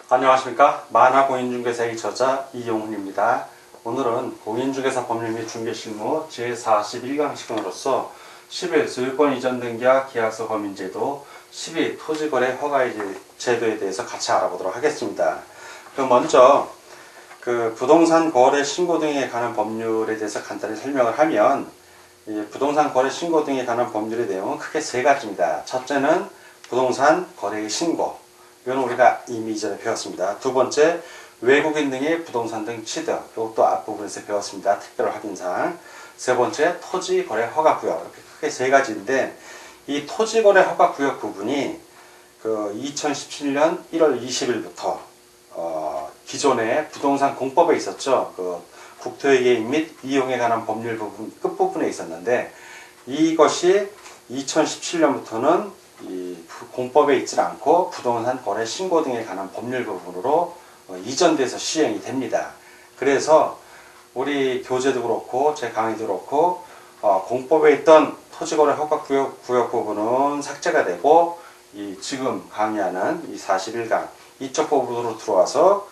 안녕하십니까. 만화공인중개사의 저자 이용훈입니다. 오늘은 공인중개사 법률 및 중개실무 제41강시간으로서 10일 소유권 이전 등기와 계약서 검인제도, 12 토지거래 허가 제도에 대해서 같이 알아보도록 하겠습니다. 그럼 먼저 부동산 거래 신고 등에 관한 법률에 대해서 간단히 설명을 하면, 부동산 거래 신고 등에 관한 법률의 내용은 크게 세 가지입니다. 첫째는 부동산 거래의 신고, 이건 우리가 이미 이전에 배웠습니다. 두 번째, 외국인 등의 부동산 등 취득, 이것도 앞부분에서 배웠습니다. 특별 확인사항. 세 번째, 토지거래 허가구역. 이렇게 크게 세 가지인데, 이 토지거래 허가구역 부분이 2017년 1월 20일부터 기존의 부동산 공법에 있었죠. 국토의 개입 및 이용에 관한 법률 부분 끝부분에 있었는데, 이것이 2017년부터는 이 공법에 있지 않고 부동산 거래 신고 등에 관한 법률 부분으로 이전돼서 시행이 됩니다. 그래서 우리 교재도 그렇고 제 강의도 그렇고 공법에 있던 토지거래 허가구역 부분은 삭제가 되고, 지금 강의하는 이 41강 이쪽 부분으로 들어와서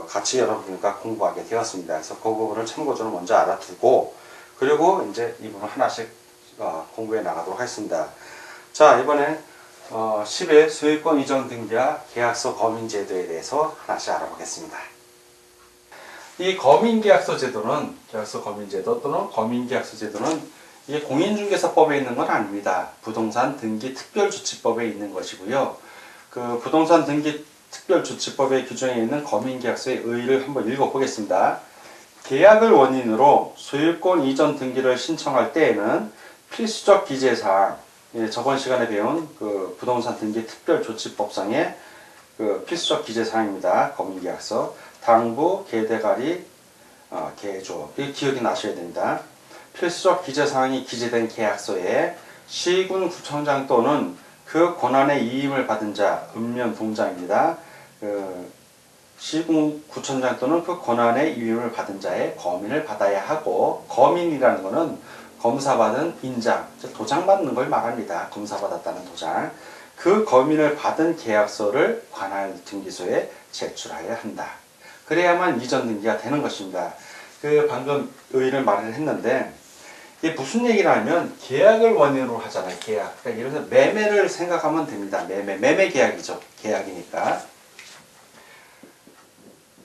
같이 여러분과 공부하게 되었습니다. 그래서 그 부분을 참고적으로 먼저 알아두고, 그리고 이제 이 부분 하나씩 공부해 나가도록 하겠습니다. 자, 이번에 10회 소유권 이전 등기와 계약서 검인제도에 대해서 하나씩 알아보겠습니다. 이 검인계약서 제도는, 계약서 검인제도 또는 검인계약서 제도는 이게 공인중개사법에 있는 건 아닙니다. 부동산 등기 특별조치법에 있는 것이고요. 부동산 등기 특별조치법의 규정에 있는 검인계약서의 의의를 한번 읽어보겠습니다. 계약을 원인으로 소유권 이전 등기를 신청할 때에는 필수적 기재사항, 저번 시간에 배운 부동산 등기 특별조치법상의 필수적 기재사항입니다. 검인계약서. 당부, 계대가리, 계조. 이게 기억이 나셔야 됩니다. 필수적 기재사항이 기재된 계약서에 시군구청장 또는 그 권한의 이임을 받은 자, 읍면동장입니다. 시군구청장 또는 그 권한의 이임을 받은 자의 검인을 받아야 하고, 검인이라는 것은 검사받은 인장, 도장 받는 걸 말합니다. 검사받았다는 도장. 그 검인을 받은 계약서를 관할 등기소에 제출해야 한다. 그래야만 이전 등기가 되는 것입니다. 방금 의의를 말을 했는데, 이게 무슨 얘기를 하면 계약을 원인으로 하잖아요. 계약. 그러니까 예를 들어서 매매를 생각하면 됩니다. 매매 계약이죠. 계약이니까.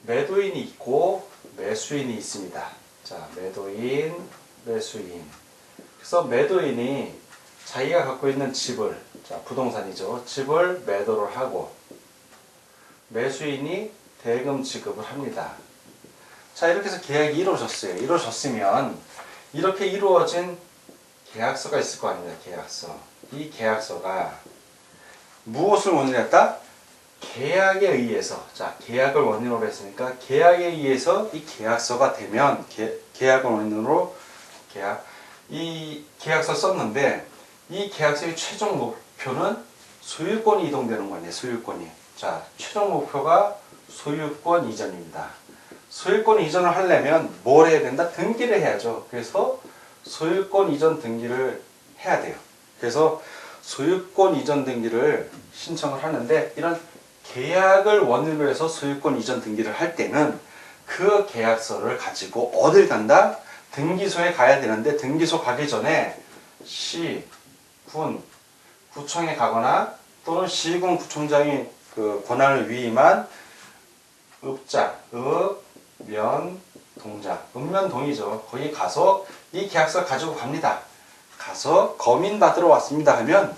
매도인이 있고 매수인이 있습니다. 자, 매도인, 매수인. 그래서 매도인이 자기가 갖고 있는 집을, 자, 부동산이죠. 집을 매도를 하고, 매수인이 대금 지급을 합니다. 자, 이렇게 해서 계약이 이루어졌어요. 이루어졌으면 이렇게 이루어진 계약서가 있을 거 아닙니까? 계약서. 이 계약서가 무엇을 원인으로 했다? 계약에 의해서. 자, 계약을 원인으로 했으니까 계약에 의해서 이 계약서가 되면, 계약을 원인으로 이 계약서 썼는데, 이 계약서의 최종 목표는 소유권이 이동되는 거네요. 소유권이. 자, 최종 목표가 소유권 이전입니다. 소유권 이전을 하려면 뭘 해야 된다? 등기를 해야죠. 그래서 소유권 이전 등기를 해야 돼요. 그래서 소유권 이전 등기를 신청을 하는데, 이런 계약을 원인으로 해서 소유권 이전 등기를 할 때는 그 계약서를 가지고 어딜 간다? 등기소에 가야 되는데, 등기소 가기 전에 시, 군, 구청에 가거나 또는 시군 구청장이 권한을 위임한 읍장, 면, 동장, 읍면동이죠. 거기 가서 이 계약서 가지고 갑니다. 가서 검인 받으러 왔습니다 하면,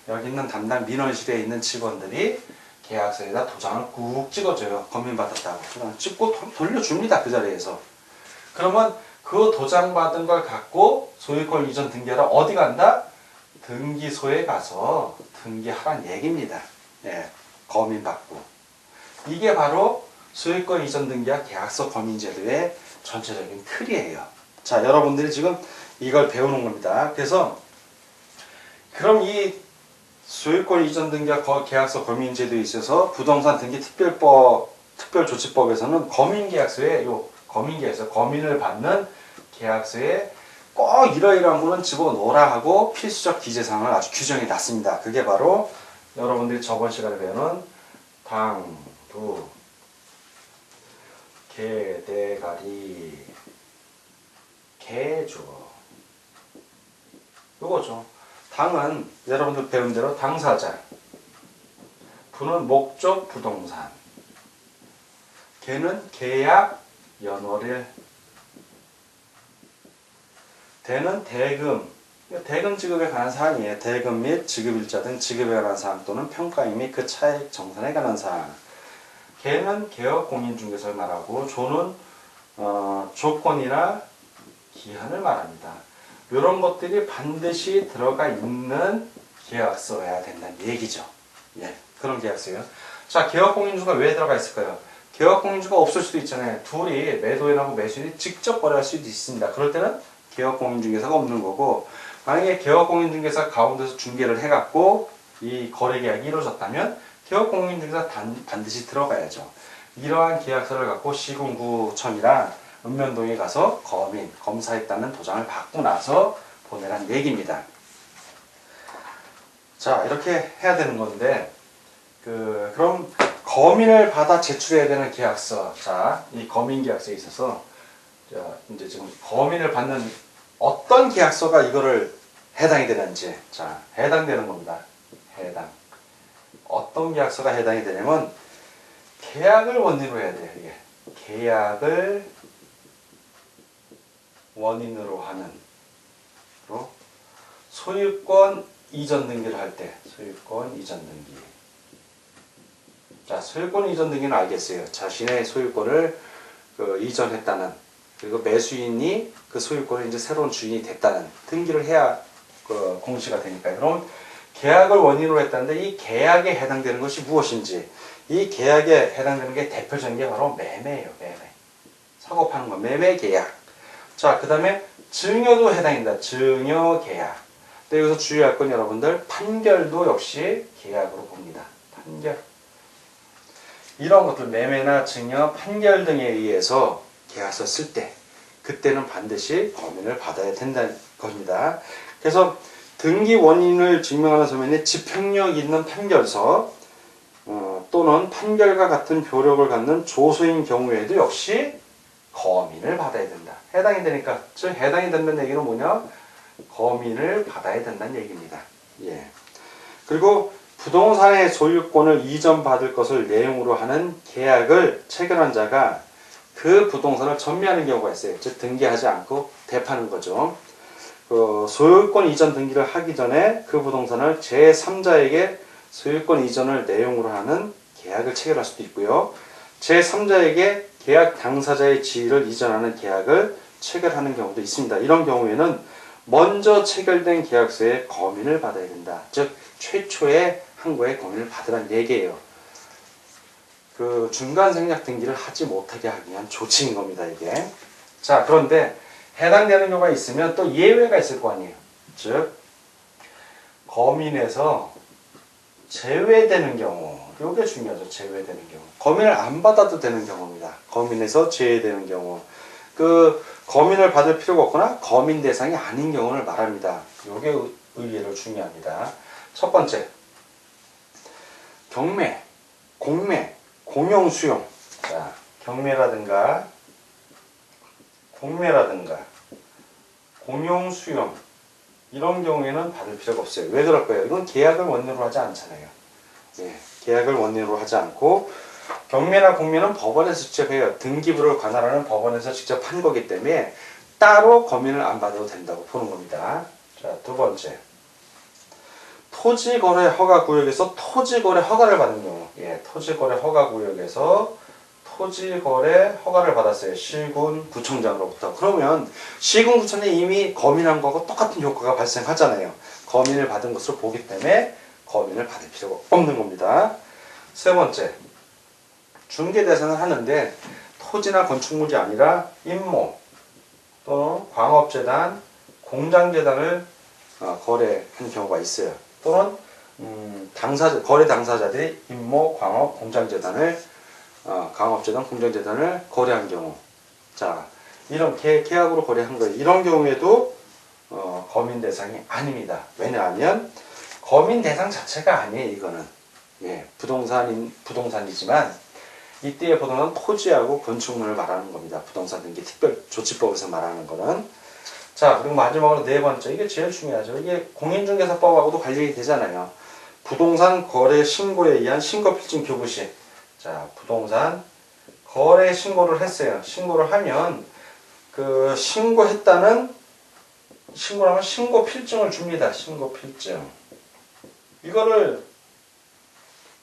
여기 있는 담당 민원실에 있는 직원들이 계약서에다 도장을 꾹 찍어줘요. 검인 받았다고. 그냥 찍고 돌려줍니다. 그 자리에서. 그러면 그 도장 받은 걸 갖고 소유권 이전 등기하러 어디 간다? 등기소에 가서 등기하란 얘기입니다. 예, 검인 받고. 이게 바로 소유권 이전 등기와 계약서 검인제도의 전체적인 틀이에요. 자, 여러분들이 지금 이걸 배우는 겁니다. 그래서 그럼 이 소유권 이전 등기와 계약서 검인제도에 있어서 부동산 등기 특별조치법에서는 검인계약서에 검인을 받는 계약서에 꼭 이러이러한 거는 집어넣으라 하고 필수적 기재사항을 아주 규정해 놨습니다. 그게 바로 여러분들이 저번 시간에 배우는 당부, 개, 대가리, 개죠. 요거죠. 당은 여러분들 배운 대로 당사자, 부는 목적 부동산, 개는 계약 연월일, 대는 대금, 대금 지급에 관한 사항이에요. 대금 및 지급일자 등 지급에 관한 사항 또는 평가임 및 그 차액 정산에 관한 사항. 개는 개업 공인중개사를 말하고 조는 조건이나 기한을 말합니다. 이런 것들이 반드시 들어가 있는 계약서여야 된다는 얘기죠. 예, 그런 계약서요. 자, 개업공인주가 왜 들어가 있을까요? 개업공인주가 없을 수도 있잖아요. 둘이 매도인하고 매수인이 직접 거래할 수도 있습니다. 그럴 때는 개업공인중개사가 없는 거고, 만약에 개업공인중개사 가운데서 중개를 해갖고 이 거래계약이 이루어졌다면 개업공인중개사 반드시 들어가야죠. 이러한 계약서를 갖고 시군구청이랑 읍면동에 가서 검사했다는 도장을 받고 나서 보내란 얘기입니다. 자, 이렇게 해야 되는 건데, 그럼 검인을 받아 제출해야 되는 계약서. 자, 이 검인계약서에 있어서, 이제 지금 검인을 받는 어떤 계약서가 이거를 해당이 되는지. 자, 해당되는 겁니다. 해당. 어떤 계약서가 해당이 되냐면, 계약을 원인으로 해야 돼요, 이게. 계약을 원인으로 하는. 소유권 이전 등기를 할 때, 소유권 이전 등기. 자, 소유권 이전 등기는 알겠어요. 자신의 소유권을 이전했다는, 그리고 매수인이 그 소유권을 이제 새로운 주인이 됐다는 등기를 해야 공시가 되니까요. 그럼 계약을 원인으로 했다는데 이 계약에 해당되는 것이 무엇인지, 이 계약에 해당되는 게 대표적인 게 바로 매매예요. 매매. 사고 파는 거, 매매 계약. 자, 그 다음에 증여도 해당입니다. 증여 계약. 근데 여기서 주의할 건 여러분들 판결도 역시 계약으로 봅니다. 판결. 이런 것들 매매나 증여, 판결 등에 의해서 계약서 쓸 때 그때는 반드시 검인을 받아야 된다는 겁니다. 그래서 등기 원인을 증명하는 서면에 집행력 있는 판결서 또는 판결과 같은 효력을 갖는 조서인 경우에도 역시 검인을 받아야 된다. 해당이 되니까, 즉 해당이 된다는 얘기는 뭐냐? 검인을 받아야 된다는 얘기입니다. 예. 그리고 부동산의 소유권을 이전받을 것을 내용으로 하는 계약을 체결한 자가 그 부동산을 전매하는 경우가 있어요. 즉 등기하지 않고 대파는 거죠. 소유권 이전 등기를 하기 전에 그 부동산을 제3자에게 소유권 이전을 내용으로 하는 계약을 체결할 수도 있고요. 제3자에게 계약 당사자의 지위를 이전하는 계약을 체결하는 경우도 있습니다. 이런 경우에는 먼저 체결된 계약서에 검인을 받아야 된다. 즉 최초의 항고에 검인을 받으라는 얘기예요. 중간 생략 등기를 하지 못하게 하기 위한 조치인 겁니다, 이게. 자, 그런데 해당되는 경우가 있으면 또 예외가 있을 거 아니에요. 즉 검인에서 제외되는 경우, 이게 중요하죠. 제외되는 경우. 검인을 안 받아도 되는 경우입니다. 검인에서 제외되는 경우. 검인을 받을 필요가 없거나 검인 대상이 아닌 경우를 말합니다. 이게 의외로 중요합니다. 첫 번째, 경매, 공매, 공용 수용. 자, 경매라든가 공매라든가 공용 수용 이런 경우에는 받을 필요가 없어요. 왜 그럴까요? 이건 계약을 원인으로 하지 않잖아요. 예, 계약을 원인으로 하지 않고 경매나 공매는 법원에서 직접 해요. 등기부를 관할하는 법원에서 직접 한 거기 때문에 따로 검인을 안 받아도 된다고 보는 겁니다. 자, 두 번째, 토지거래 허가구역에서 토지거래 허가를 받은 경우. 예, 토지거래 허가구역에서 토지거래 허가를 받았어요. 시군 구청장으로부터. 그러면 시군 구청장이 이미 검인한 거하고 똑같은 효과가 발생하잖아요. 검인을 받은 것으로 보기 때문에 검인을 받을 필요가 없는 겁니다. 세 번째, 중개 대상을 하는데 토지나 건축물이 아니라 임모 또는 광업재단, 공장재단을 거래한 경우가 있어요. 또는 거래 당사자들이 임모, 광업, 공장재단을 광업재단, 공장재단을 거래한 경우. 자, 이런 계약으로 거래한 거예요. 이런 경우에도 검인 대상이 아닙니다. 왜냐하면 검인 대상 자체가 아니에요. 이거는 예, 부동산이지만 이때의 부동산 토지하고 건축물을 말하는 겁니다. 부동산 등기 특별조치법에서 말하는 거는. 자, 그리고 마지막으로 네 번째, 이게 제일 중요하죠. 이게 공인중개사법하고도 관련이 되잖아요. 부동산 거래 신고에 의한 신고필증 교부시. 자, 부동산 거래 신고를 했어요. 신고를 하면 그 신고를 하면 신고필증을 줍니다. 신고필증. 이거를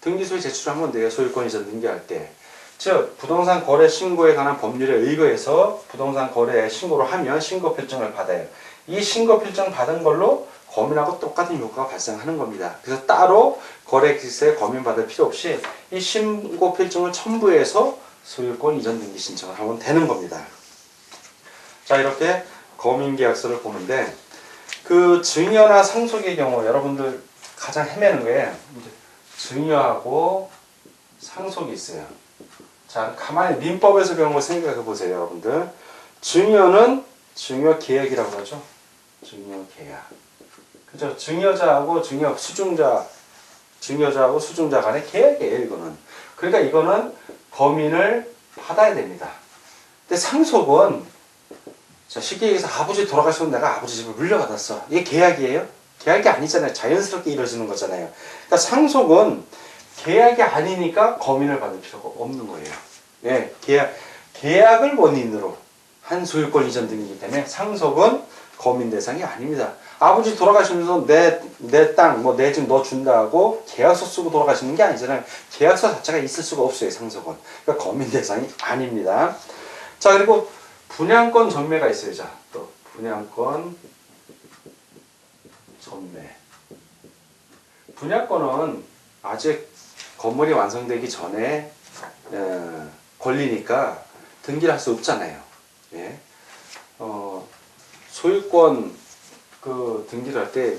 등기소에 제출하면 돼요. 소유권 이전 등기할 때. 즉 부동산 거래 신고에 관한 법률에 의거해서 부동산 거래에 신고를 하면 신고필증을 받아요. 이 신고필증 받은 걸로 거민하고 똑같은 효과가 발생하는 겁니다. 그래서 따로 거래기세에 거민받을 필요 없이 이 신고필증을 첨부해서 소유권 이전 등기 신청을 하면 되는 겁니다. 자, 이렇게 거민계약서를 보는데 그 증여나 상속의 경우 여러분들 가장 헤매는 게 증여하고 상속이 있어요. 자, 가만히 민법에서 배운 거 생각해 보세요, 여러분들. 증여는 증여계약이라고 하죠. 증여계약. 그죠? 증여자하고 증여자하고 수중자 간의 계약이에요, 이거는. 그러니까 이거는 거민을 받아야 됩니다. 근데 상속은, 자, 쉽게 얘기해서 아버지 돌아가시면 내가 아버지 집을 물려받았어. 이게 계약이에요? 계약이 아니잖아요. 자연스럽게 이루어지는 거잖아요. 그러니까 상속은 계약이 아니니까 거민을 받을 필요가 없는 거예요. 예, 계약을 원인으로 한 소유권 이전 등이기 때문에 상속은 거민 대상이 아닙니다. 아버지 돌아가시면서 내 땅, 내 집 너 준다고 계약서 쓰고 돌아가시는 게 아니잖아요. 계약서 자체가 있을 수가 없어요, 상속은. 그러니까 거민 대상이 아닙니다. 자, 그리고 분양권 전매가 있어요. 자, 또 분양권 전매. 분양권은 아직 건물이 완성되기 전에 권리니까 등기를 할 수 없잖아요. 예. 소유권 그 등기를 할 때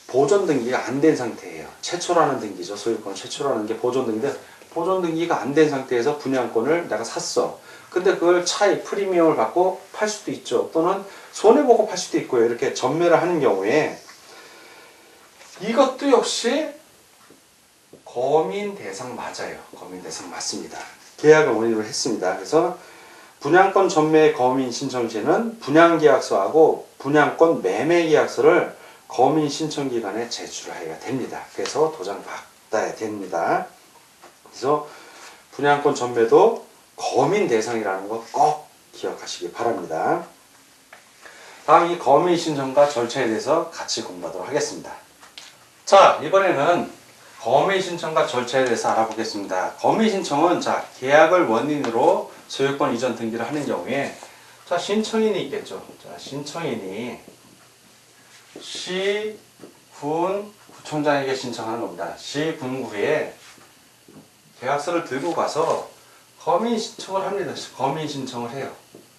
보존 등기가 안 된 상태예요. 최초라는 등기죠. 소유권 최초라는 게 보존 등기인데 보존 등기가 안 된 상태에서 분양권을 내가 샀어. 근데 그걸 차익 프리미엄을 받고 팔 수도 있죠. 또는 손해보고 팔 수도 있고요. 이렇게 전매를 하는 경우에 이것도 역시 거민 대상 맞아요. 거민 대상 맞습니다. 계약을 원인으로 했습니다. 그래서 분양권 전매 거민 신청 시에는 분양계약서하고 분양권 매매계약서를 거민 신청 기간에 제출해야 됩니다. 그래서 도장 받아야 됩니다. 그래서 분양권 전매도 거민 대상이라는 거 꼭 기억하시기 바랍니다. 다음 이 거민 신청과 절차에 대해서 같이 공부하도록 하겠습니다. 자, 이번에는 거민 신청과 절차에 대해서 알아보겠습니다. 거민 신청은 자, 계약을 원인으로 소유권 이전 등기를 하는 경우에 자, 신청인이 있겠죠. 자, 신청인이 시, 군, 구청장에게 신청하는 겁니다. 시, 군구에 계약서를 들고 가서 거민 신청을 합니다. 거민 신청을 해요.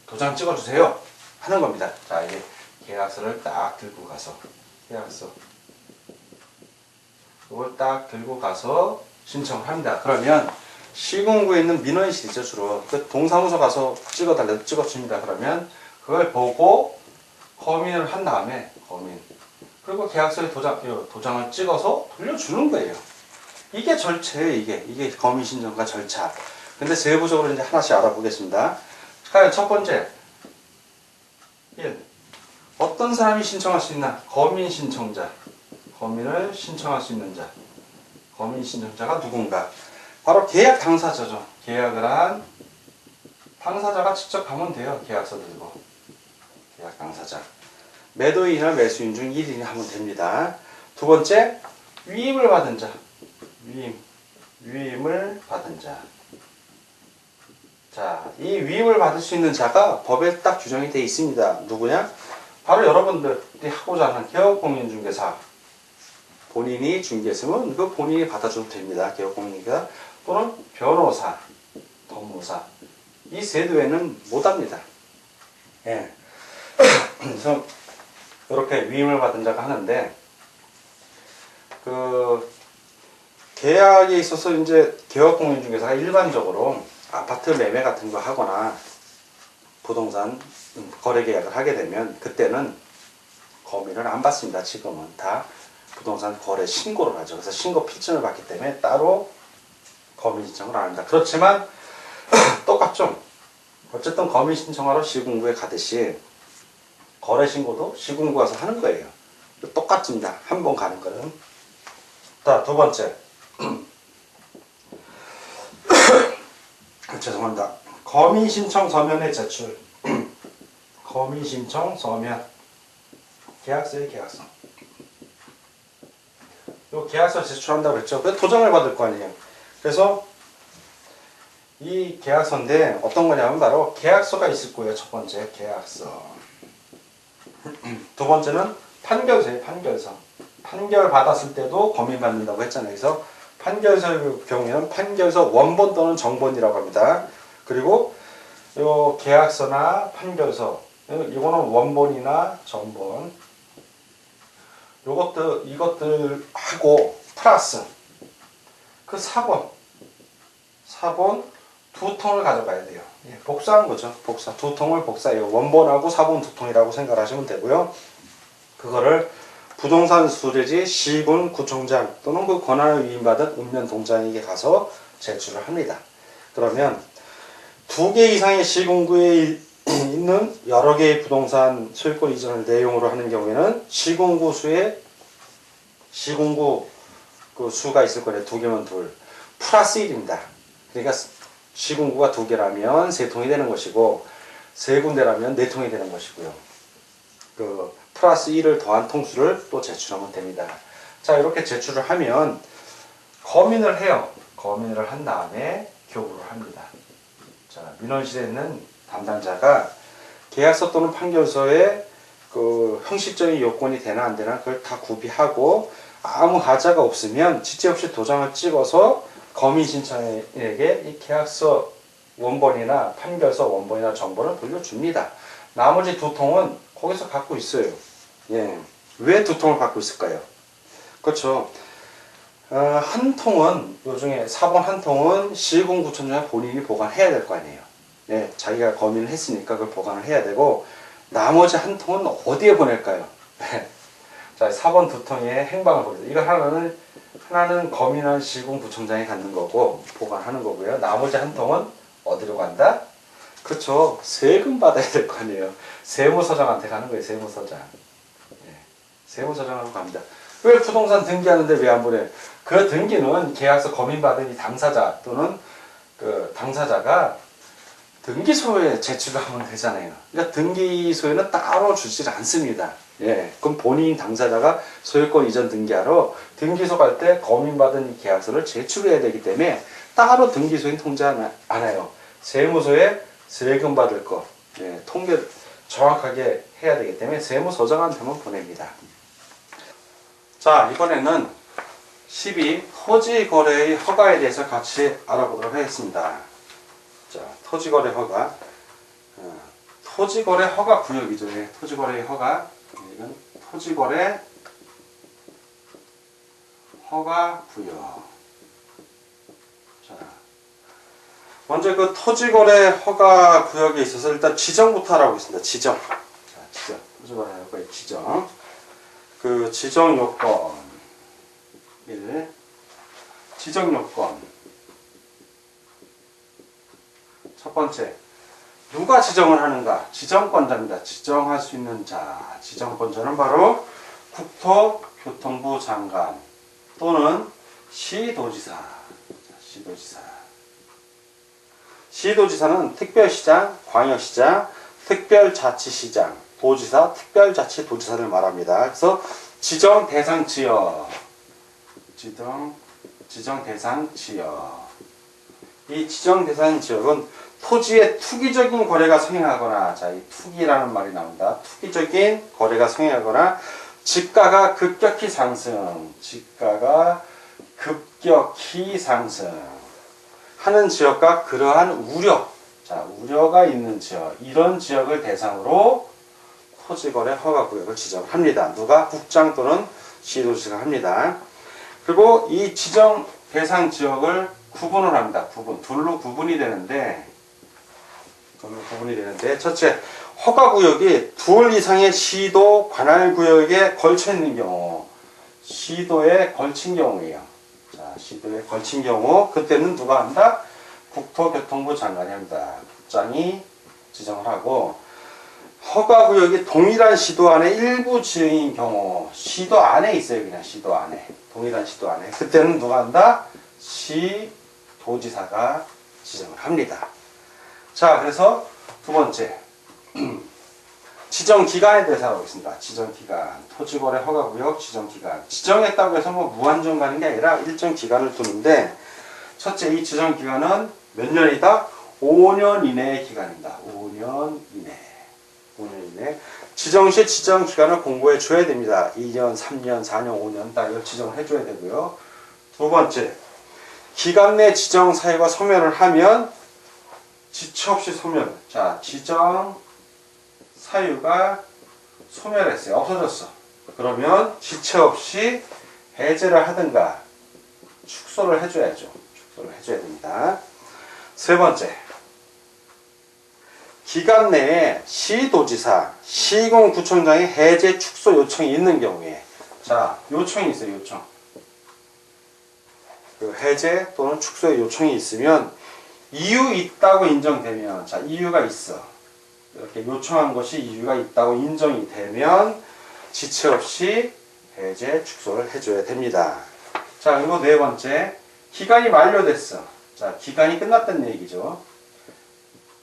도장 찍어주세요. 하는 겁니다. 자, 이제 계약서를 딱 들고 가서 계약서 이걸 딱 들고 가서 신청을 합니다. 그러면 시군구에 있는 민원실이죠, 주로. 그 동사무소 가서 찍어달라고 찍어줍니다. 그러면 그걸 보고 거민을 한 다음에 그리고 계약서에 도장을 찍어서 돌려주는 거예요. 이게 절차예요, 이게 거민 신청과 절차. 근데 세부적으로 이제 하나씩 알아보겠습니다. 첫 번째, 1. 어떤 사람이 신청할 수 있나? 거민 신청자. 거민을 신청할 수 있는 자. 거민 신청자가 누군가? 바로 계약 당사자죠. 계약을 한 당사자가 직접 가면 돼요. 계약서 들고. 계약 당사자. 매도인이나 매수인 중 1인이 하면 됩니다. 두 번째, 위임을 받은 자. 위임을 받은 자. 자, 이 위임을 받을 수 있는 자가 법에 딱 규정이 되어 있습니다. 누구냐? 바로 여러분들이 하고자 하는 개업공인중개사. 본인이 중개했으면 그 본인이 받아줘도 됩니다. 개업공인중개사 또는 변호사, 법무사. 이 세 외에는 못합니다. 예. 그래서 이렇게 위임을 받은 자가 하는데 그 계약에 있어서 이제 개업공인중개사가 일반적으로 아파트 매매 같은 거 하거나 부동산 거래 계약을 하게 되면 그때는 거민을 안 받습니다. 지금은 다 부동산 거래 신고를 하죠. 그래서 신고 필증을 받기 때문에 따로 거민 신청을 안 합니다. 그렇지만 똑같죠? 어쨌든 거민 신청하러 시군구에 가듯이 거래 신고도 시군구 가서 하는 거예요. 똑같습니다. 한 번 가는 거는. 자, 두 번째. 죄송합니다. 거민 신청 서면의 제출. 거민 신청 서면. 계약서의 계약서. 요 계약서 제출한다고 했죠. 그 도장을 받을 거 아니에요. 그래서 이 계약서인데 어떤 거냐면 바로 계약서가 있을 거예요. 첫 번째 계약서. 두 번째는 판결서예요. 판결서. 판결 받았을 때도 거민 받는다고 했잖아요. 그래서 판결서의 경우에는 판결서 원본 또는 정본이라고 합니다. 그리고 요 계약서나 판결서 이거는 원본이나 정본. 이것들 하고 플러스 그 사본 두 통을 가져가야 돼요. 예, 복사한 거죠. 복사 두 통을 복사해요. 원본하고 사본 두 통이라고 생각하시면 되고요. 그거를 부동산 수수료지 시군 구청장 또는 그 권한을 위임받은 읍면동장에게 가서 제출을 합니다. 그러면 2개 이상의 시군구에 있는 여러 개의 부동산 소유권 이전을 내용으로 하는 경우에는 시군구 그 수가 있을 거예요. 2개면 둘 플러스 1입니다. 그러니까 시군구가 2개라면 3통이 되는 것이고 3군데라면 4통이 되는 것이고요. 그 플러스 1을 더한 통수를 또 제출하면 됩니다. 자, 이렇게 제출을 하면 거민을 해요. 거민을 한 다음에 교부를 합니다. 자, 민원실에 있는 담당자가 계약서 또는 판결서에 그 형식적인 요건이 되나 안 되나 그걸 다 구비하고 아무 하자가 없으면 지체 없이 도장을 찍어서 거민 신청인에게 이 계약서 원본이나 판결서 원본이나 정본을 돌려줍니다. 나머지 2통은 거기서 갖고 있어요. 예. 왜 2통을 갖고 있을까요? 그렇죠. 한 통은, 요 중에 사본 한 통은 시군구청장이 본인이 보관해야 될 거 아니에요. 네, 자기가 거민을 했으니까 그걸 보관을 해야 되고, 나머지 한 통은 어디에 보낼까요? 자, 사본 2통에 행방을 보내요. 이거 하나는 거민한 시군구청장이 갖는 거고, 보관하는 거고요. 나머지 한 통은 어디로 간다? 그렇죠. 세금 받아야 될 거 아니에요. 세무서장한테 가는 거예요. 세무서장. 예, 세무서장으로 갑니다. 왜 부동산 등기하는데 왜 안 보내? 그 등기는 계약서 거민받은 이 당사자 또는 그 당사자가 등기소에 제출하면 되잖아요. 그러니까 등기소에는 따로 주질 않습니다. 예, 그럼 본인 당사자가 소유권 이전 등기하러 등기소 갈 때 거민받은 이 계약서를 제출해야 되기 때문에 따로 등기소에 통지하지 않아요. 세무소에 세금 받을 거, 예, 통계 정확하게 해야 되기 때문에 세무서장한테만 보냅니다. 자, 이번에는 12 토지거래의 허가에 대해서 같이 알아보도록 하겠습니다. 자, 토지거래 허가. 토지거래 허가 구역이죠. 예, 토지거래 허가. 이건 토지거래 허가 구역. 자, 먼저 그 토지거래 허가 구역에 있어서 일단 지정부터 알아보겠습니다. 지정. 자, 지정. 토지거래 허가의 지정. 그 지정 요건 1. 지정 요건. 첫 번째, 누가 지정을 하는가? 지정권자입니다. 지정할 수 있는 자. 지정권자는 바로 국토교통부 장관 또는 시도지사. 시도지사. 시도지사는 특별시장, 광역시장, 특별자치시장, 도지사, 특별자치도지사를 말합니다. 그래서 지정 대상 지역. 지정 대상 지역. 이 지정 대상 지역은 토지의 투기적인 거래가 성행하거나, 자, 이 투기라는 말이 나온다. 투기적인 거래가 성행하거나, 집가가 급격히 상승, 집가가 급격히 상승 하는 지역과 그러한 우려, 자, 우려가 있는 지역, 이런 지역을 대상으로 토지거래 허가구역을 지정합니다. 누가? 국장 또는 시도지사가 합니다. 그리고 이 지정 대상 지역을 구분을 합니다. 둘로 구분이 되는데, 첫째, 허가구역이 둘 이상의 시도 관할구역에 걸쳐 있는 경우, 시도에 걸친 경우예요. 자, 시도에 걸친 경우, 그때는 누가 한다? 국토교통부 장관이 합니다. 국장이 지정을 하고, 허가구역이 동일한 시도 안에 일부 지역인 경우, 시도 안에 있어요. 그냥 시도 안에. 동일한 시도 안에. 그때는 누가 한다? 시도지사가 지정을 합니다. 자, 그래서 두 번째. 지정기간에 대해서 알아보겠습니다. 지정기간. 토지거래 허가구역 지정기간. 지정했다고 해서 뭐 무한정 가는 게 아니라 일정 기간을 두는데, 첫째, 이 지정기간은 몇 년이다? 5년 이내의 기간입니다. 5년 이내. 5년 이내. 지정 시 지정 기간을 공고해 줘야 됩니다. 2년, 3년, 4년, 5년 딱 이걸 지정을 해줘야 되고요. 두 번째, 기간 내 지정 사유가 소멸을 하면 지체 없이 소멸. 자, 지정 사유가 소멸했어요. 없어졌어. 그러면 지체 없이 해제를 하든가 축소를 해줘야죠. 축소를 해줘야 됩니다. 세 번째, 기간 내에 시도지사, 시군구청장의 해제 축소 요청이 있는 경우에, 자, 요청이 있어요. 요청. 그 해제 또는 축소의 요청이 있으면 이유 있다고 인정되면, 자, 이유가 있어. 이렇게 요청한 것이 이유가 있다고 인정이 되면 지체 없이 해제 축소를 해줘야 됩니다. 자, 그리고 네 번째, 기간이 만료됐어. 자, 기간이 끝났다는 얘기죠.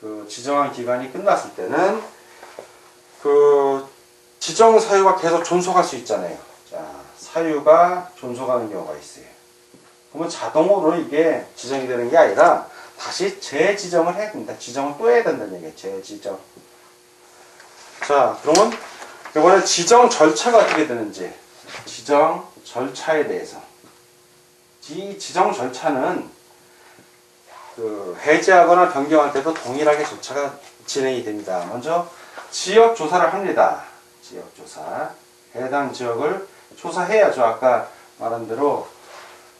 그 지정한 기간이 끝났을 때는 그 지정 사유가 계속 존속할 수 있잖아요. 자, 사유가 존속하는 경우가 있어요. 그러면 자동으로 이게 지정이 되는 게 아니라 다시 재지정을 해야 됩니다. 지정을 또 해야 된다는 얘기예요. 재지정. 자, 그러면 이번에 지정 절차가 어떻게 되는지, 지정 절차에 대해서. 이 지정 절차는 그 해제하거나 변경할 때도 동일하게 절차가 진행이 됩니다. 먼저 지역 조사를 합니다. 지역 조사. 해당 지역을 조사해야죠. 아까 말한 대로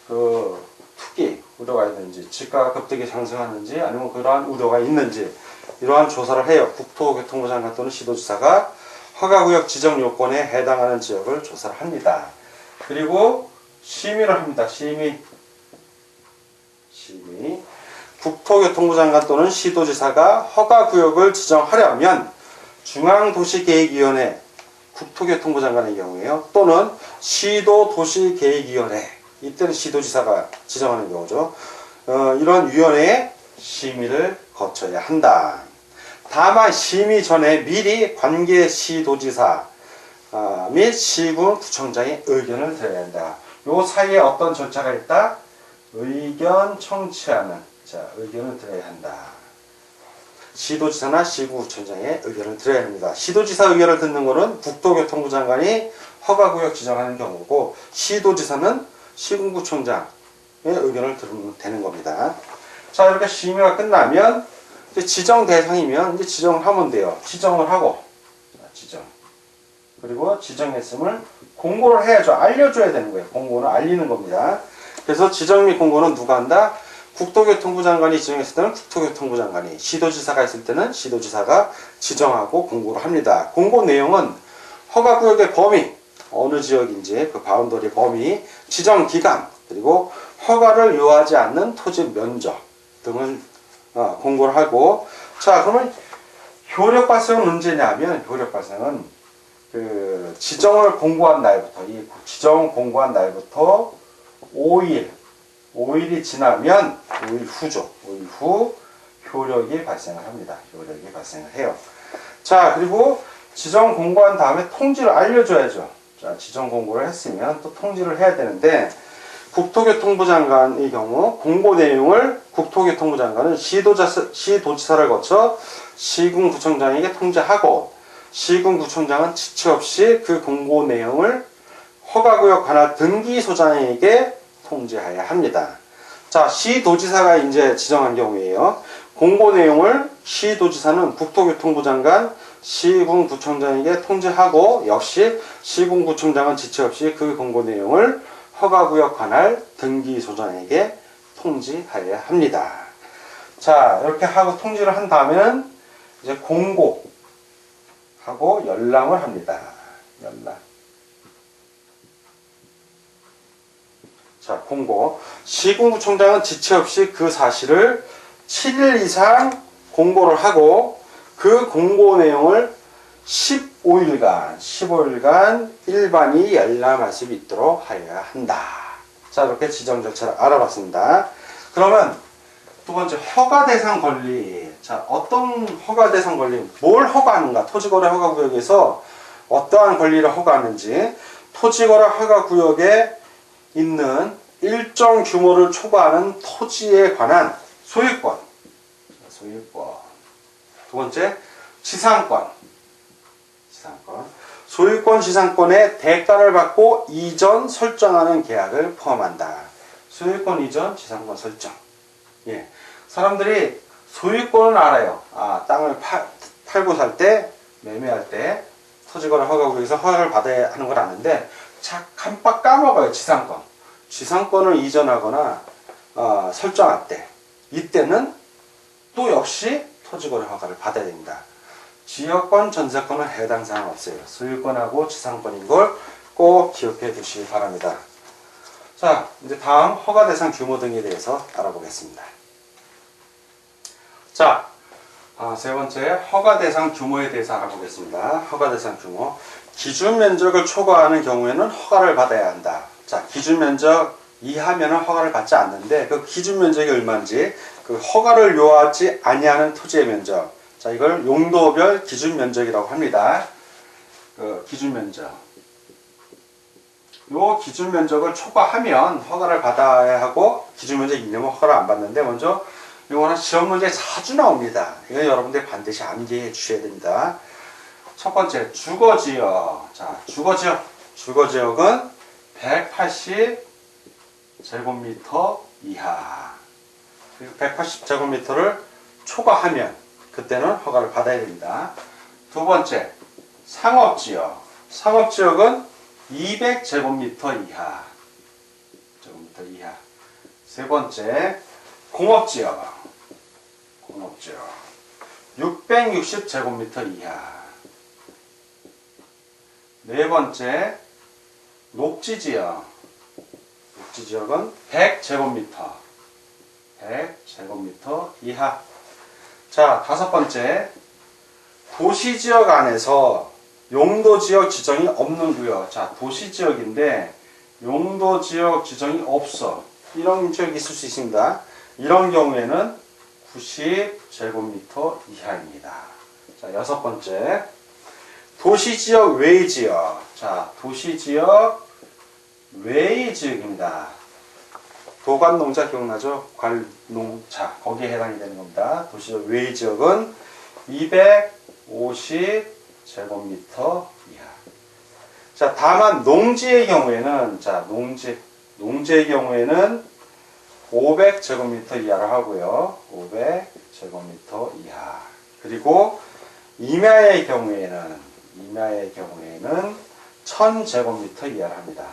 그 투기 우려가 있는지, 집가가 급격히 상승하는지, 아니면 그러한 우려가 있는지, 이러한 조사를 해요. 국토교통부 장관 또는 시도지사가 허가구역 지정 요건에 해당하는 지역을 조사를 합니다. 그리고 심의를 합니다. 심의. 국토교통부 장관 또는 시도지사가 허가구역을 지정하려면 중앙도시계획위원회, 국토교통부 장관의 경우에요. 또는 시도도시계획위원회, 이때는 시도지사가 지정하는 경우죠. 이런 위원회의 심의를 거쳐야 한다. 다만 심의 전에 미리 관계 시도지사 및 시군 구청장의 의견을 들어야 한다. 요 사이에 어떤 절차가 있다? 의견 청취하는, 자, 의견을 들어야 한다. 시도지사나 시군구청장의 의견을 들어야 합니다. 시도지사 의견을 듣는 것은 국토교통부 장관이 허가구역 지정하는 경우고, 시도지사는 시군구청장의 의견을 들으면 되는 겁니다. 자, 이렇게 심의가 끝나면 이제 지정 대상이면 이제 지정을 하면 돼요. 지정을 하고, 자, 지정. 그리고 지정했음을 공고를 해야죠. 알려줘야 되는 거예요. 공고는 알리는 겁니다. 그래서 지정 및 공고는 누가 한다? 국토교통부 장관이 지정했을 때는 국토교통부 장관이, 시도지사가 있을 때는 시도지사가 지정하고 공고를 합니다. 공고 내용은 허가구역의 범위, 어느 지역인지 그 바운더리 범위, 지정 기간, 그리고 허가를 요하지 않는 토지 면적 등을 공고를 하고, 자, 그러면 효력 발생은 언제냐면, 효력 발생은 그 지정을 공고한 날부터, 이 지정 공고한 날부터 5일이 지나면 5일 후죠. 5일 후 효력이 발생을 합니다. 효력이 발생을 해요. 자, 그리고 지정 공고한 다음에 통지를 알려줘야죠. 자, 지정 공고를 했으면 또 통지를 해야 되는데, 국토교통부 장관의 경우 공고 내용을 국토교통부 장관은 시도지사를 거쳐 시군구청장에게 통지하고, 시군구청장은 지체 없이 그 공고 내용을 허가구역 관할 등기소장에게 통지해야 합니다. 자, 시도지사가 이제 지정한 경우에요. 공고 내용을 시도지사는 국토교통부 장관, 시군구청장에게 통지하고, 역시 시군구청장은 지체 없이 그 공고 내용을 허가구역 관할 등기소장에게 통지해야 합니다. 자, 이렇게 하고 통지를 한 다음에는 이제 공고하고 열람을 합니다. 열람. 자, 공고. 시군구청장은 지체 없이 그 사실을 7일 이상 공고를 하고 그 공고 내용을 15일간 일반이 열람할 수 있도록 하여야 한다. 자, 이렇게 지정 절차를 알아봤습니다. 그러면 두 번째, 허가 대상 권리. 자, 어떤 허가 대상 권리, 뭘 허가하는가? 토지거래 허가구역에서 어떠한 권리를 허가하는지, 토지거래 허가구역에 있는 일정 규모를 초과하는 토지에 관한 소유권. 두 번째, 지상권. 소유권, 지상권의 대가를 받고 이전 설정하는 계약을 포함한다. 소유권 이전, 지상권 설정. 예. 사람들이 소유권은 알아요. 아, 땅을 팔고 살 때, 매매할 때, 토지거래 허가구역에서 허가를 받아야 하는 걸 아는데, 깜빡 까먹어요, 지상권. 지상권을 이전하거나, 설정할 때. 이때는 또 역시 토지거래 허가를 받아야 됩니다. 지역권, 전세권은 해당 사항 없어요. 소유권하고 지상권인 걸 꼭 기억해 두시기 바랍니다. 자, 이제 다음 허가 대상 규모 등에 대해서 알아보겠습니다. 자, 세 번째 허가 대상 규모에 대해서 알아보겠습니다. 허가 대상 규모. 기준 면적을 초과하는 경우에는 허가를 받아야 한다. 자, 기준 면적 이하면은 허가를 받지 않는데 그 기준 면적이 얼마인지 그 허가를 요하지 아니하는 토지의 면적. 자, 이걸 용도별 기준 면적이라고 합니다. 그 기준 면적. 요 기준 면적을 초과하면 허가를 받아야 하고 기준 면적 이내면 허가를 안 받는데 먼저 이거는 시험 문제에 자주 나옵니다. 이거 여러분들 반드시 암기해 주셔야 됩니다. 첫 번째, 주거지역. 자, 주거지역은 180제곱미터 이하. 180제곱미터를 초과하면 그때는 허가를 받아야 됩니다. 두 번째, 상업지역은 200제곱미터 이하. 세 번째, 공업지역 660제곱미터 이하. 네 번째, 녹지지역은 100제곱미터 이하. 자, 다섯 번째, 도시지역 안에서 용도지역 지정이 없는 구역. 자, 도시지역인데 용도지역 지정이 없어. 이런 지역이 있을 수 있습니다. 이런 경우에는 90제곱미터 이하입니다. 자, 여섯 번째, 도시지역 외지역. 자, 도시지역 외지역입니다. 도관농자 기억나죠? 관농자. 거기에 해당이 되는 겁니다. 도시지역 외지역은 250제곱미터 이하. 자, 다만 농지의 경우에는, 농지의 경우에는 500제곱미터 이하로 하고요. 500제곱미터 이하. 그리고 임야의 경우에는 1000제곱미터 이하를 합니다.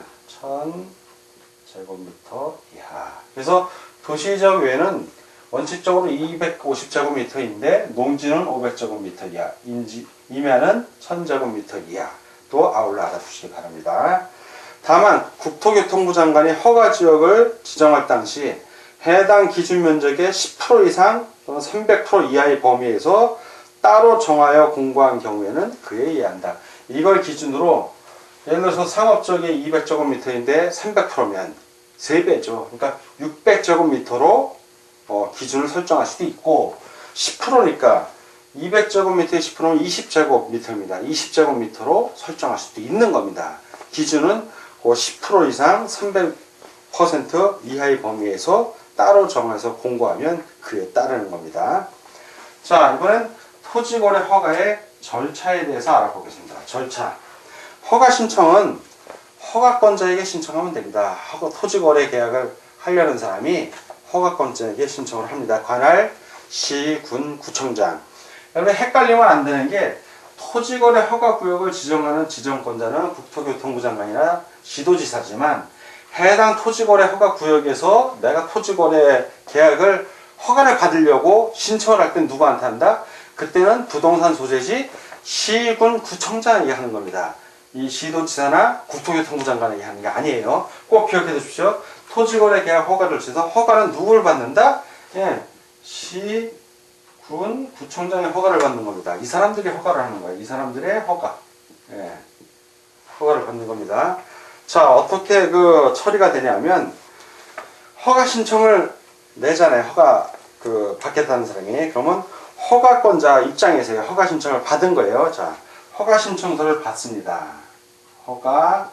1000제곱미터 이하. 그래서 도시지역 외에는 원칙적으로 250제곱미터인데 농지는 500제곱미터 이하, 임야는 1000제곱미터 이하도 아울러 알아두시기 바랍니다. 다만 국토교통부 장관이 허가지역을 지정할 당시 해당 기준 면적의 10% 이상 또는 300% 이하의 범위에서 따로 정하여 공고한 경우에는 그에 의한다. 이걸 기준으로 예를 들어서 상업지역이 200제곱미터인데 300%면 3배죠. 그러니까 600제곱미터로 기준을 설정할 수도 있고 10%니까 200제곱미터의 10%는 20제곱미터입니다. 20제곱미터로 설정할 수도 있는 겁니다. 기준은 그 10% 이상 300% 이하의 범위에서 따로 정해서 공고하면 그에 따르는 겁니다. 자, 이번엔 토지거래 허가의 절차에 대해서 알아보겠습니다. 절차. 허가 신청은 허가권자에게 신청하면 됩니다. 토지거래 계약을 하려는 사람이 허가권자에게 신청을 합니다. 관할 시, 군, 구청장. 여러분 헷갈리면 안 되는 게 토지거래 허가구역을 지정하는 지정권자는 국토교통부 장관이나 시도지사지만 해당 토지거래 허가구역에서 내가 토지거래 계약을 허가를 받으려고 신청을 할 때 누구한테 한다? 그때는 부동산 소재지 시, 군, 구청장에게 하는 겁니다. 이 시도지사나 국토교통부 장관에게 하는 게 아니에요. 꼭 기억해 두십시오. 토지거래 계약 허가를 주셔서 허가는 누구를 받는다? 예, 시, 군, 구청장의 허가를 받는 겁니다. 이 사람들이 허가를 하는 거예요. 이 사람들의 허가. 예, 허가를 받는 겁니다. 자, 어떻게 그 처리가 되냐면, 허가 신청을 내잖아요. 허가 받겠다는 사람이. 그러면 허가권자 입장에서 허가 신청을 받은 거예요. 자, 허가 신청서를 받습니다. 허가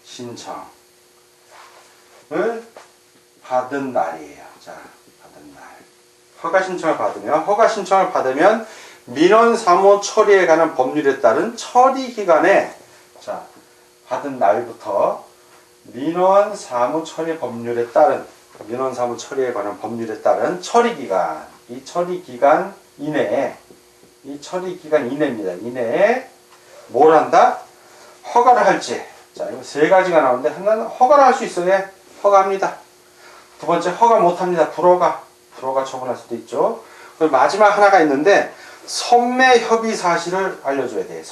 신청을 받은 날이에요. 자, 받은 날. 허가 신청을 받으면 민원 사무 처리에 관한 법률에 따른 처리 기간에, 자, 받은 날부터 민원 사무 처리에 관한 법률에 따른 처리 기간, 이 처리 기간 이내입니다. 이내에 뭘 한다? 허가를 할지. 자, 이거 세 가지가 나오는데, 하나는 허가를 할 수 있어요. 허가합니다. 두 번째, 허가 못합니다. 불허가 처분할 수도 있죠. 그리고 마지막 하나가 있는데, 선매 협의 사실을 알려줘야 돼요.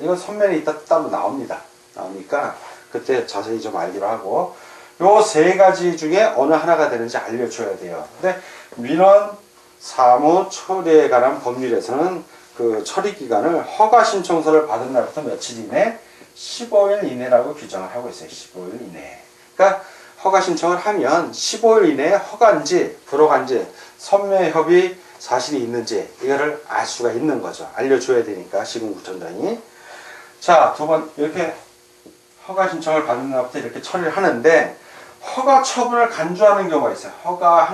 이건 선매는 이따 따로 나옵니다. 나오니까 그때 자세히 좀 알기로 하고, 요 세 가지 중에 어느 하나가 되는지 알려줘야 돼요. 근데 민원 사무 처리에 관한 법률에서는 그 처리 기간을 허가 신청서를 받은 날부터 며칠 이내, 15일 이내라고 규정을 하고 있어요. 15일 이내. 그러니까 허가 신청을 하면 15일 이내에 허가인지 불허가인지 선매 협의 사실이 있는지 이거를 알 수가 있는 거죠. 알려줘야 되니까 시군구청장이. 자, 두 번 이렇게 허가 신청을 받은 날부터 이렇게 처리를 하는데, 허가 처분을 간주하는 경우가 있어요. 허가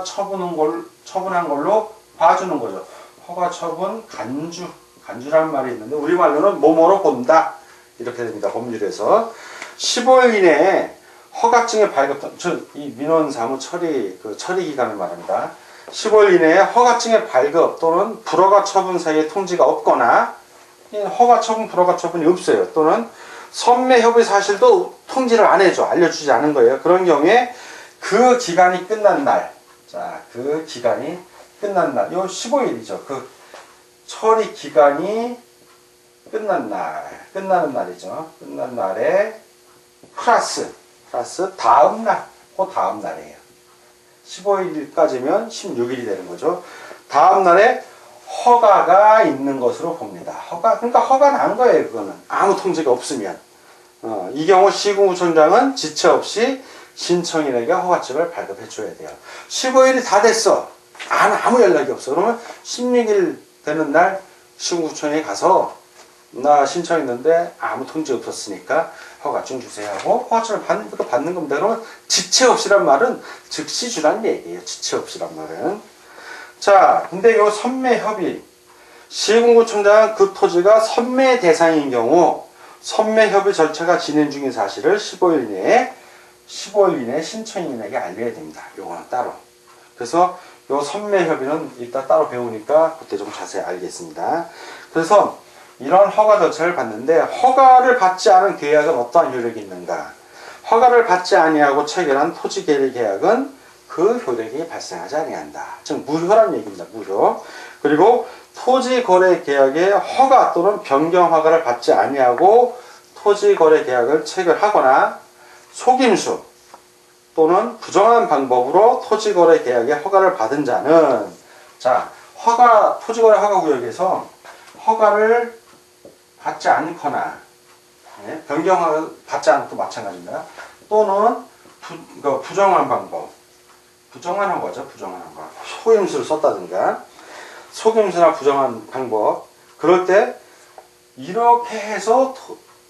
처분한 걸로 봐주는 거죠. 허가 처분 간주라는 말이 있는데, 우리말로는 뭐뭐로 본다. 이렇게 됩니다. 법률에서. 15일 이내에 허가증의 발급, 이 민원 사무 처리 기간을 말합니다. 15일 이내에 허가증의 발급 또는 불허가 처분 사이에 통지가 없거나, 허가 처분, 불허가 처분이 없어요. 또는 선매 협의 사실도 통지를 안 해줘. 알려주지 않은 거예요. 그런 경우에 그 기간이 끝난 날. 자, 그 기간이 끝난 날. 요 15일이죠. 그 처리 기간이 끝나는 날이죠. 끝난 날에 플러스 다음 날. 그 다음 날이에요. 15일까지면 16일이 되는 거죠. 다음 날에 허가가 있는 것으로 봅니다. 그러니까 허가 난 거예요. 그거는 아무 통지가 없으면. 이 경우 시군구청장은 지체 없이 신청인에게 허가증을 발급해 줘야 돼요. 15일이 다 됐어. 아무 연락이 없어. 그러면 16일 되는 날 시군구청에 가서, 나 신청했는데 아무 통지 없었으니까 허가증 주세요 하고 허가증을 받는 겁니다. 그러면 지체 없이란 말은 즉시 주라는 얘기예요. 지체 없이란 말은. 자, 근데 요 선매 협의, 시군구청장은 그 토지가 선매 대상인 경우 선매 협의 절차가 진행 중인 사실을 15일 이내에 신청인에게 알려야 됩니다. 요거는 따로. 그래서 요 선매 협의는 이따 따로 배우니까 그때 좀 자세히 알겠습니다. 그래서 이런 허가 절차를 받는데, 허가를 받지 않은 계약은 어떠한 효력이 있는가? 허가를 받지 아니하고 체결한 토지 계획 계약은 그 효력이 발생하지 아니한다. 즉 무효라는 얘기입니다. 무효. 그리고 토지 거래 계약의 허가 또는 변경 허가를 받지 아니하고 토지 거래 계약을 체결하거나 속임수 또는 부정한 방법으로 토지 거래 계약의 허가를 받은 자는, 자, 토지 거래 허가 구역에서 허가를 받지 않거나, 변경 허가를 받지 않고 마찬가지입니다. 또는 부정한 방법, 부정한 허가죠. 부정한 허가. 속임수를 썼다든가, 속임수나 부정한 방법. 그럴 때 이렇게 해서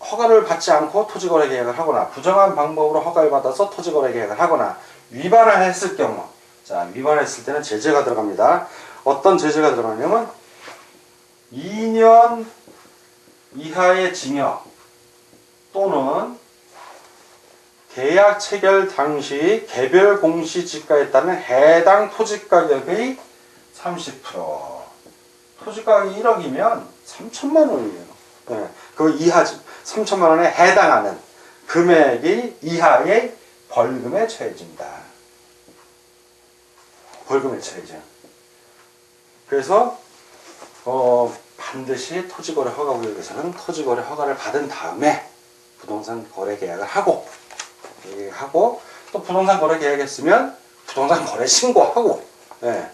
허가를 받지 않고 토지거래 계약을 하거나, 부정한 방법으로 허가를 받아서 토지거래 계약을 하거나 위반을 했을 경우, 자, 위반했을 때는 제재가 들어갑니다. 어떤 제재가 들어가냐면 2년 이하의 징역 또는 계약 체결 당시 개별 공시 지가에 따른 해당 토지 가격의 30%. 토지 가격이 1억이면 3천만 원이에요. 네, 그 이하 3천만 원에 해당하는 금액이 이하의 벌금에 처해집니다. 벌금에 처해져. 그래서 반드시 토지거래 허가구역에서는 토지거래 허가를 받은 다음에 부동산 거래 계약을 하고 또 부동산 거래 계약했으면 부동산 거래 신고하고 예.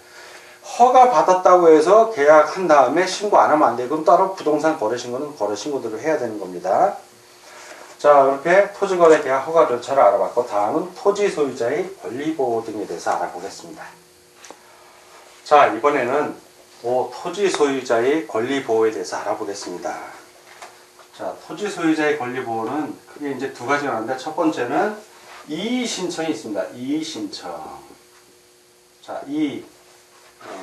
허가 받았다고 해서 계약한 다음에 신고 안 하면 안 되고, 그럼 따로 부동산 거래 신고는 거래 신고대로 해야 되는 겁니다. 자, 이렇게 토지거래 계약 허가 절차를 알아봤고, 다음은 토지 소유자의 권리보호 등에 대해서 알아보겠습니다. 자, 이번에는 토지 소유자의 권리보호에 대해서 알아보겠습니다. 자, 토지 소유자의 권리보호는 크게 이제 두 가지가 있는데, 첫 번째는 이의 신청이 있습니다. 이의 신청. 자,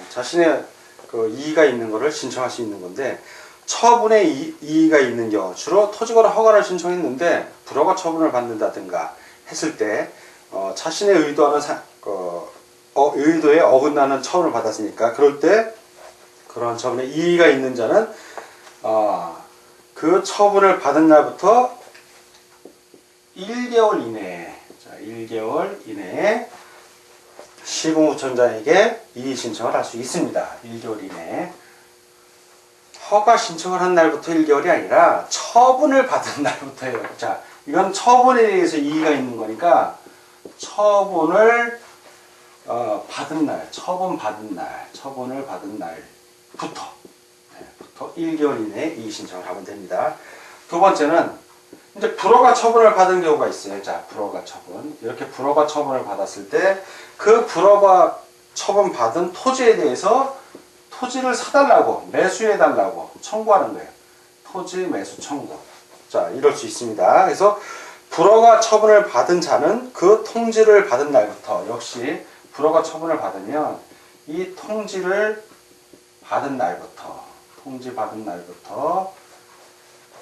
자신의 그 이의가 있는 것을 신청할 수 있는 건데, 처분의 이의가 있는 경우, 주로 토지거래 허가를 신청했는데 불허가 처분을 받는다든가 했을 때 자신의 의도에 어긋나는 처분을 받았으니까, 그럴 때 그런 처분에 이의가 있는 자는 그 처분을 받은 날부터 1개월 이내에, 자, 1개월 이내에 시공구청장에게 이의 신청을 할 수 있습니다. 1개월 이내에. 허가 신청을 한 날부터 1개월이 아니라 처분을 받은 날부터예요. 자, 이건 처분에 대해서 이의가 있는 거니까 처분을 받은 날, 처분을 받은 날부터 1개월 이내에 이의 신청을 하면 됩니다. 두 번째는 이제 불허가 처분을 받은 경우가 있어요. 자, 불허가 처분. 이렇게 불허가 처분을 받았을 때 그 불허가 처분 받은 토지에 대해서 토지를 사달라고, 매수해달라고 청구하는 거예요. 토지 매수 청구. 자, 이럴 수 있습니다. 그래서 불허가 처분을 받은 자는 그 통지를 받은 날부터, 역시 불허가 처분을 받으면 이 통지를 받은 날부터,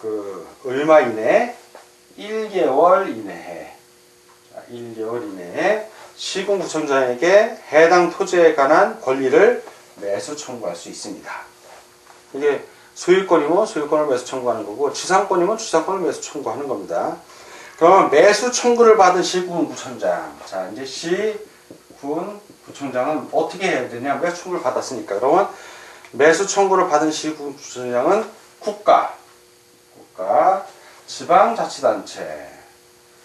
그 얼마 이내? 1개월 이내에, 자, 1개월 이내에 시군구청장에게 해당 토지에 관한 권리를 매수 청구할 수 있습니다. 이게 소유권이면 소유권을 매수 청구하는 거고, 지상권이면 지상권을 매수 청구하는 겁니다. 그러면 매수 청구를 받은 시군구청장, 자, 이제 시군구청장은 어떻게 해야 되냐? 매수 청구를 받았으니까. 그러면 매수 청구를 받은 시군구청장은 국가, 지방자치단체,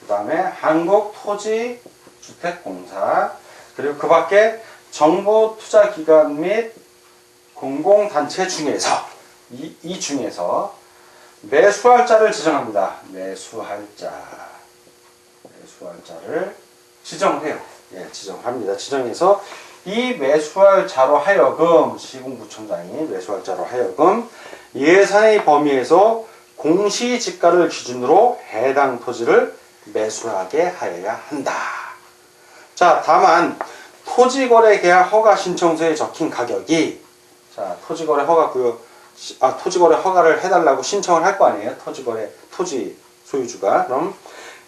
그 다음에 한국토지주택공사, 그리고 그 밖에 정부투자기관 및 공공단체 중에서 이 중에서 매수할자를 지정합니다. 매수할자를 지정을 해요. 예, 지정합니다. 지정해서 이 매수할자로 하여금, 시군구청장이 매수할자로 하여금 예산의 범위에서 공시지가를 기준으로 해당 토지를 매수하게 하여야 한다. 자, 다만 토지거래 계약 허가 신청서에 적힌 가격이, 자, 토지거래 허가를 해달라고 신청을 할 거 아니에요. 토지 소유주가. 그럼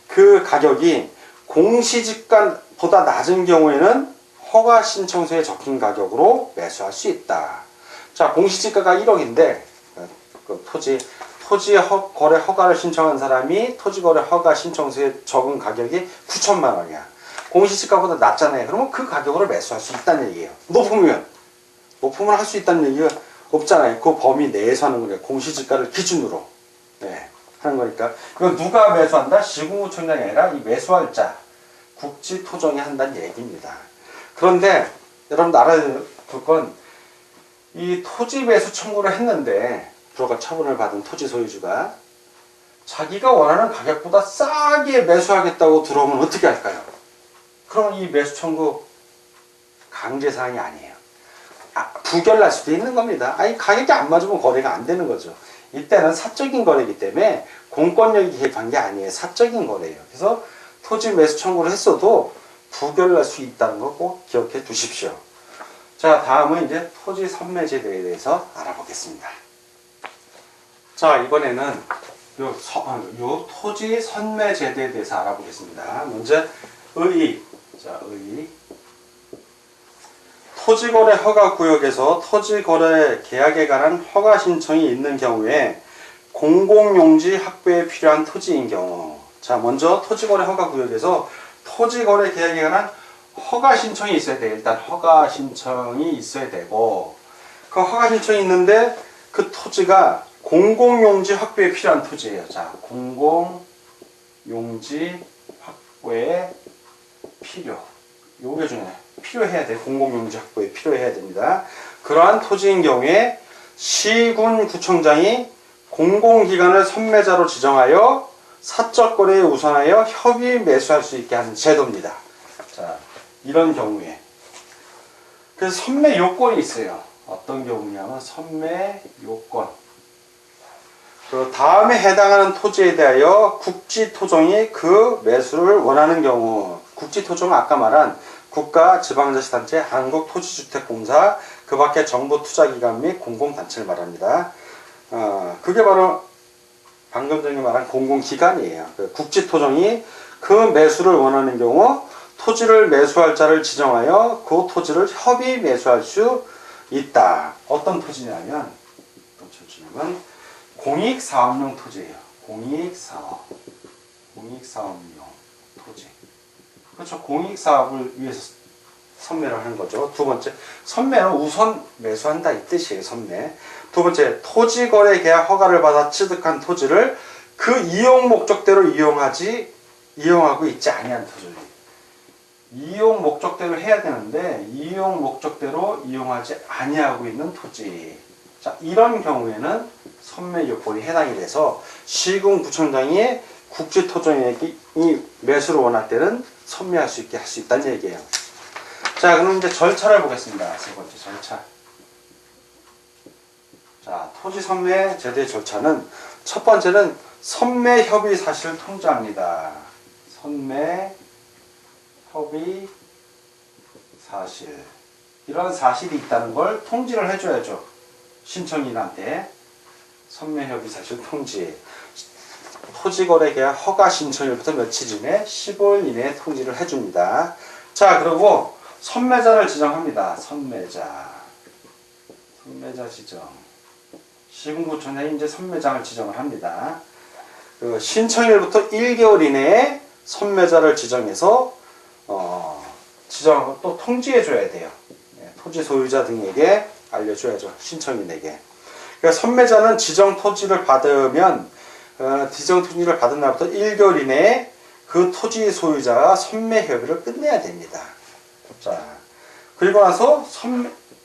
그 가격이 공시지가보다 낮은 경우에는 허가 신청서에 적힌 가격으로 매수할 수 있다. 자, 공시지가가 1억인데 그 토지거래 허가를 신청한 사람이 토지거래 허가 신청서에 적은 가격이 9천만 원이야. 공시지가보다 낮잖아요. 그러면 그 가격으로 매수할 수 있다는 얘기예요. 높으면 할 수 있다는 얘기가 없잖아요. 그 범위 내에서 하는 거니까, 공시지가를 기준으로 하는 거니까. 이건 누가 매수한다? 시군구청장이 아니라 이 매수할 자, 국지토정이 한다는 얘기입니다. 그런데 여러분 알아둘 건, 이 토지 매수 청구를 했는데 불허가 처분을 받은 토지 소유주가 자기가 원하는 가격보다 싸게 매수하겠다고 들어오면 어떻게 할까요? 그러면 이 매수 청구 강제사항이 아니에요. 부결날 수도 있는 겁니다. 아니, 가격이 안 맞으면 거래가 안 되는 거죠. 이때는 사적인 거래이기 때문에 공권력이 개입한 게 아니에요. 사적인 거래예요. 그래서 토지 매수 청구를 했어도 부결날 수 있다는 거 꼭 기억해 두십시오. 자, 다음은 이제 토지 선매제도에 대해서 알아보겠습니다. 자, 이번에는 요 토지 선매제도에 대해서 알아보겠습니다. 먼저 의의. 자, 의의. 토지거래 허가구역에서 토지거래 계약에 관한 허가 신청이 있는 경우에 공공용지 확보에 필요한 토지인 경우, 자, 먼저 토지거래 허가구역에서 토지거래 계약에 관한 허가 신청이 있어야 돼요. 일단 허가 신청이 있어야 되고, 그 허가 신청이 있는데 그 토지가 공공용지 확보에 필요한 토지예요. 자, 공공용지 확보에 요게 중요해요. 필요해야 돼. 공공용지 확보에 필요해야 됩니다. 그러한 토지인 경우에 시군 구청장이 공공기관을 선매자로 지정하여 사적 거래에 우선하여 협의 매수할 수 있게 하는 제도입니다. 자, 이런 경우에 그래서 선매 요건이 있어요. 어떤 경우냐면 선매 요건. 그 다음에 해당하는 토지에 대하여 국지토종이 그 매수를 원하는 경우, 국지토종은 아까 말한 국가, 지방자치단체, 한국토지주택공사, 그 밖에 정부투자기관 및 공공단체를 말합니다. 그게 바로 방금 전에 말한 공공기관이에요. 그 국지토종이 그 매수를 원하는 경우 토지를 매수할 자를 지정하여 그 토지를 협의 매수할 수 있다. 어떤 토지냐면 공익사업용 토지예요. 공익사업용 토지. 그렇죠. 공익사업을 위해서 선매를 하는 거죠. 두 번째, 선매는 우선 매수한다 이 뜻이에요. 선매. 두 번째, 토지거래 계약 허가를 받아 취득한 토지를 그 이용 목적대로 이용하고 있지 아니한 토지. 이용 목적대로 해야 되는데 이용 목적대로 이용하지 아니하고 있는 토지. 자, 이런 경우에는 선매 요건이 해당이 돼서 시군구청장이 국지토종이 매수를 원할 때는 선매할 수 있게 할 수 있다는 얘기예요. 자, 그럼 이제 절차를 보겠습니다. 세 번째 절차. 자, 토지 선매 제도의 절차는 첫 번째는 선매 협의 사실을 통지합니다. 선매 협의 사실. 이런 사실이 있다는 걸 통지를 해줘야죠. 신청인한테. 선매 협의 사실 통지. 토지거래 계약 허가 신청일부터 며칠 이내 15일 이내에 통지를 해줍니다. 자, 그리고 선매자를 지정합니다. 선매자 지정. 시군구청장이 이제 선매장을 지정을 합니다. 그 신청일부터 1개월 이내에 선매자를 지정해서 지정하고 또 통지해줘야 돼요. 토지 소유자 등에게 알려줘야죠. 신청인에게. 그러니까 선매자는 지정 토지를 받으면 지정 토지를 받은 날부터 1개월 이내에 그 토지 소유자가 선매 협의를 끝내야 됩니다. 자, 그리고 나서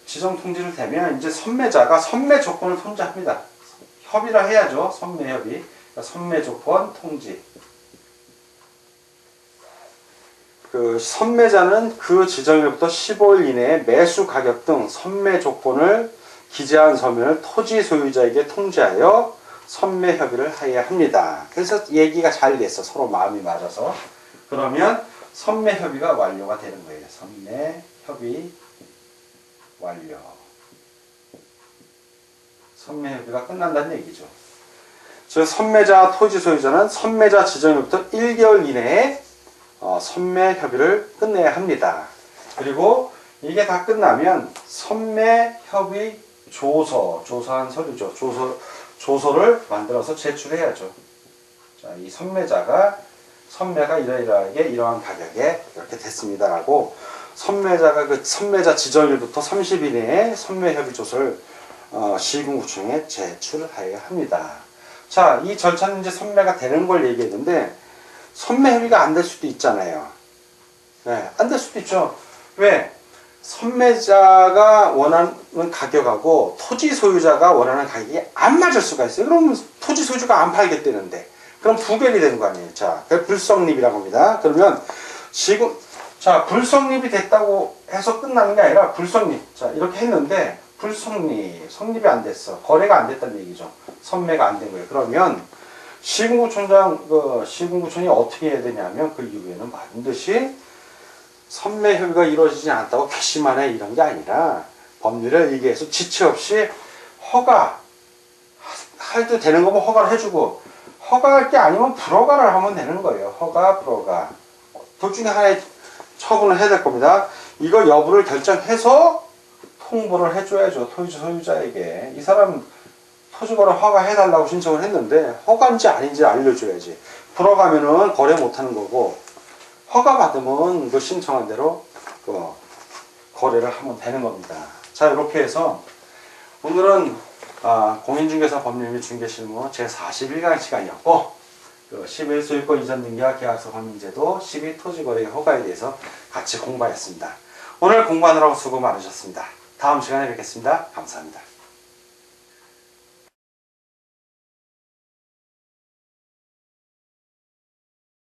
지정 통지를 되면 이제 선매자가 선매 조건을 통지합니다. 협의를 해야죠. 선매 협의. 그러니까 선매 조건 통지. 그 선매자는 그 지정일부터 15일 이내에 매수 가격 등 선매 조건을 기재한 서면을 토지 소유자에게 통지하여 선매 협의를 해야 합니다. 그래서 얘기가 잘 됐어. 서로 마음이 맞아서. 그러면 선매 협의가 완료가 되는 거예요. 선매 협의 완료. 선매 협의가 끝난다는 얘기죠. 즉 선매자 토지 소유자는 선매자 지정일부터 1개월 이내에 선매 협의를 끝내야 합니다. 그리고 이게 다 끝나면 선매 협의 조서한 서류죠. 조서를 만들어서 제출해야죠. 자, 이 선매가 이러이러하게 이러한 가격에 이렇게 됐습니다라고 선매자가 그 선매자 지정일부터 30일 내에 선매 협의 조서를 시군구청에 제출해야 합니다. 자, 이 절차는 이제 선매가 되는 걸 얘기했는데 선매 협의가 안 될 수도 있잖아요. 네, 안 될 수도 있죠. 왜? 선매자가 원하는 가격하고 토지 소유자가 원하는 가격이 안 맞을 수가 있어요. 그러면 토지 소유자가 안 팔겠다는데 그럼 부결이 되는 거 아니에요. 자, 불성립이라고 합니다. 그러면 불성립이 됐다고 해서 끝나는 게 아니라 불성립. 자, 이렇게 했는데 성립이 안 됐어. 거래가 안 됐다는 얘기죠. 선매가 안 된 거예요. 그러면 시군구청이 어떻게 해야 되냐면 그 이후에는 반드시 선매 협의가 이루어지지 않았다고 괘씸하네 이런 게 아니라 법률에 의기해서 지체 없이 해도 되는 거면 허가를 해주고 허가할 게 아니면 불허가를 하면 되는 거예요. 허가, 불허가. 둘 중에 하나의 처분을 해야 될 겁니다. 이거 여부를 결정해서 통보를 해줘야죠. 토지 소유자에게. 이 사람 토지거래 허가해달라고 신청을 했는데 허가인지 아닌지 알려줘야지. 불허가면은 거래 못하는 거고 허가 받으면 그 신청한 대로 거래를 하면 되는 겁니다. 자, 이렇게 해서 오늘은 공인중개사 법률 및 중개실무 제41강 시간이었고 11 소유권 이전 등기와 계약서 검민제도 12 토지거래 허가에 대해서 같이 공부하였습니다. 오늘 공부하느라고 수고 많으셨습니다. 다음 시간에 뵙겠습니다. 감사합니다.